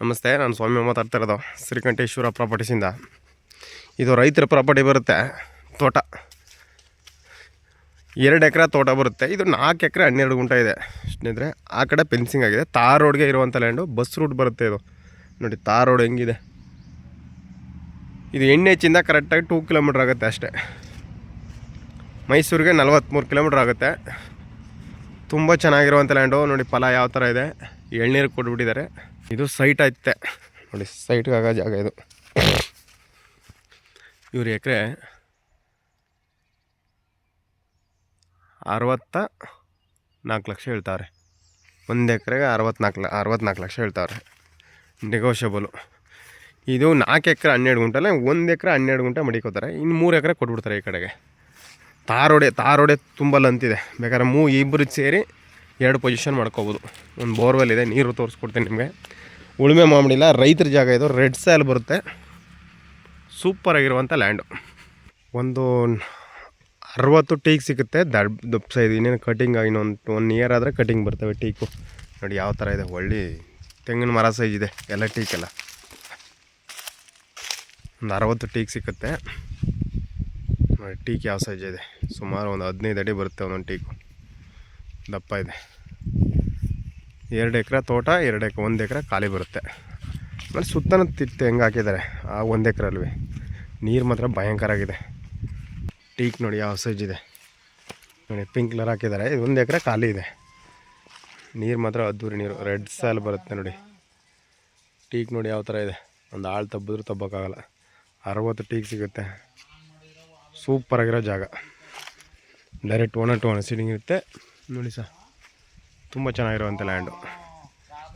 ನಮಸ್ತೆ, ನಾನು ಸ್ವಾಮಿ ಮಾತಾಡ್ತಾ ಇರೋದು ಶ್ರೀಕಂಠೇಶ್ವರ ಪ್ರಾಪರ್ಟೀಸಿಂದ. ಇದು ರೈತರ ಪ್ರಾಪರ್ಟಿ ಬರುತ್ತೆ. ತೋಟ 2 ಎಕರೆ ತೋಟ ಬರುತ್ತೆ. ಇದು 4 ಎಕರೆ 12 ಗುಂಟೆ ಇದೆ ಸ್ನೇಹಿತರೆ. ಆ ಕಡೆ ಫೆನ್ಸಿಂಗ್ ಆಗಿದೆ. ತಾರ್ ರೋಡ್ಗೆ ಇರುವಂಥ ಲ್ಯಾಂಡು. ಬಸ್ ರೂಟ್ ಬರುತ್ತೆ. ಇದು ನೋಡಿ, ತಾರ್ ರೋಡ್ ಹೆಂಗಿದೆ. ಇದು NH ಇಂದ ಕರೆಕ್ಟಾಗಿ 2 ಕಿಲೋಮೀಟ್ರ್ ಆಗುತ್ತೆ ಅಷ್ಟೇ. ಮೈಸೂರಿಗೆ 43 ಕಿಲೋಮೀಟ್ರ್ ಆಗುತ್ತೆ. ತುಂಬ ಚೆನ್ನಾಗಿರುವಂಥ ಲ್ಯಾಂಡು. ನೋಡಿ ಫಲ ಯಾವ ಥರ ಇದೆ, ಎಳ್ನೀರು ಕೊಟ್ಬಿಟ್ಟಿದ್ದಾರೆ. ಇದು ಸೈಟ್ ಐತೆ ನೋಡಿ, ಸೈಟ್ಗಾಗೋ ಜಾಗ ಇದು. ಇವ್ರು ಎಕರೆ 64 ಲಕ್ಷ ಹೇಳ್ತಾವ್ರೆ. 1 ಎಕರೆಗೆ 64 ಲಕ್ಷ ಹೇಳ್ತಾವ್ರೆ. ನೆಗೋಷಿಯಬಲು. ಇದು 4 ಎಕರೆ 12 ಗುಂಟೆಲ್ಲ 1 ಎಕರೆ 12 ಗುಂಟೆ ಮಡಿಕೋತಾರೆ. ಇನ್ನು 3 ಎಕರೆ ಕೊಟ್ಬಿಡ್ತಾರೆ ಈ ಕಡೆಗೆ. ತಾರೋಡೆ ತುಂಬ ಲಂತಿದೆ. ಬೇಕಾದ್ರೆ ಇಬ್ಬರು ಸೇರಿ 2 ಪೊಸಿಷನ್ ಮಾಡ್ಕೋಬೋದು. ಒಂದು ಬೋರ್ವೆಲ್ ಇದೆ, ನೀರು ತೋರಿಸ್ಕೊಡ್ತೀನಿ ನಿಮಗೆ. ಉಳುಮೆ ಮಾಡಿಲ್ಲ, ರೈತರ ಜಾಗ ಇದು. ರೆಡ್ ಸಾಯಿಲ್ ಬರುತ್ತೆ. ಸೂಪರಾಗಿರುವಂಥ ಲ್ಯಾಂಡು. ಒಂದು 60 ಟೀಕ್ ಸಿಗುತ್ತೆ. ದಪ್ಪ ಸೈಜ್. ಇನ್ನೇನು ಕಟಿಂಗ್ ಇನ್ನೊಂದು 1 ಇಯರ್ ಆದರೆ ಕಟಿಂಗ್ ಬರ್ತವೆ ಟೀಕು. ನೋಡಿ ಯಾವ ಥರ ಇದೆ. ಒಳ್ಳೆ ತೆಂಗಿನ ಮರ ಸೈಜ್ ಇದೆ ಎಲ್ಲ ಟೀಕೆಲ್ಲ. ಒಂದು 60 ಟೀಕ್ ಸಿಗುತ್ತೆ ನೋಡಿ. ಟೀಕ್ ಯಾವ ಸೈಜ್ ಇದೆ, ಸುಮಾರು ಒಂದು 15 ಅಡಿ ಬರುತ್ತೆ ಒಂದೊಂದು ಟೀಕು. ದಪ್ಪ ಇದೆ. 2 ಎಕರೆ ತೋಟ, 1 ಎಕರೆ ಖಾಲಿ ಬರುತ್ತೆ. ಆಮೇಲೆ ಸುತ್ತಲೂ ತಿಟ್ಟು ಹೆಂಗೆ ಹಾಕಿದ್ದಾರೆ ಆ 1 ಎಕರೆಲ್ವೇ. ನೀರು ಮಾತ್ರ ಭಯಂಕರ ಆಗಿದೆ. ಟೀಕ್ ನೋಡಿ ಯಾವ ಸೈಜ್ ಇದೆ ನೋಡಿ. ಪಿಂಕ್ ಕಲರ್ ಹಾಕಿದ್ದಾರೆ. ಇದು 1 ಎಕರೆ ಖಾಲಿ ಇದೆ. ನೀರು ಮಾತ್ರ ಅದ್ದೂರಿ ನೀರು. ರೆಡ್ ಸಾಯಿಲ್ ಬರುತ್ತೆ ನೋಡಿ. ಟೀಕ್ ನೋಡಿ ಯಾವ ಥರ ಇದೆ. ಒಂದು ಆಳು ತಬ್ಬಿದ್ರೂ ತಬ್ಬೋಕ್ಕಾಗಲ್ಲ. 60 ಟೀಕ್ ಸಿಗುತ್ತೆ. ಸೂಪರಾಗಿರೋ ಜಾಗ. ಡೈರೆಕ್ಟ್ 1 to 1 ಸೀಟಿಂಗ್ ಇರುತ್ತೆ ನೋಡಿ ಸರ್. ತುಂಬ ಚೆನ್ನಾಗಿರುವಂಥ ಲ್ಯಾಂಡು.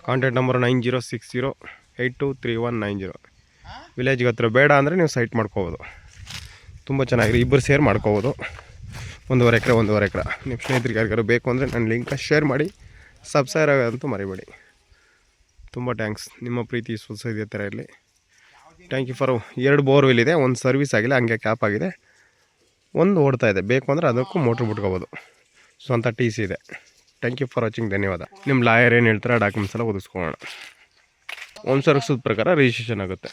Contact number 9060823190. ವಿಲೇಜ್ಗೆ ಹತ್ರ ಬೇಡ ಅಂದರೆ ನೀವು ಸೈಟ್ ಮಾಡ್ಕೋಬೋದು. ತುಂಬ ಚೆನ್ನಾಗಿದೆ. ಇಬ್ಬರು ಸೇರ್ ಮಾಡ್ಕೋಬೋದು. 1.5 ಎಕರೆ 1.5 ಎಕರೆ. ನಿಮ್ಮ ಸ್ನೇಹಿತರಿಗೆ ಯಾರಿಗಾರು ಬೇಕು ಅಂದರೆ ನನ್ನ ಲಿಂಕ ಶೇರ್ ಮಾಡಿ. ಸಬ್ಸ್ಕ್ರೈಬ್ ಆಗೋದಂತೂ ಮರಿಬೇಡಿ. ತುಂಬ ಥ್ಯಾಂಕ್ಸ್. ನಿಮ್ಮ ಪ್ರೀತಿ ವಿಶ್ವಾಸ ಇದೇ ಥರ ಇರಲಿ. Thank you for. 2 ಬೋರ್ವೆಲ್ ಇದೆ. ಒಂದು ಸರ್ವಿಸ್ ಆಗಿಲ್ಲ, ಹಂಗೆ ಕ್ಯಾಪ್ ಆಗಿದೆ. ಒಂದು ಓಡ್ತಾ ಇದೆ. ಬೇಕು ಅಂದರೆ ಅದಕ್ಕೂ ಮೋಟ್ರ್ ಬಿಟ್ಕೋಬೋದು. ಸ್ವಂತ TC ಇದೆ. Thank you for watching. ಧನ್ಯವಾದ. ನಿಮ್ಮ ಲಾಯರ್ ಏನು ಹೇಳ್ತಾರೆ ಡಾಕ್ಯುಮೆಂಟ್ಸ್ ಎಲ್ಲ ಓದಿಸ್ಕೊಳ್ಳೋಣ. ವಂಶ ವೃಕ್ಷದ ಪ್ರಕಾರ ರಿಜಿಸ್ಟ್ರೇಷನ್ ಆಗುತ್ತೆ.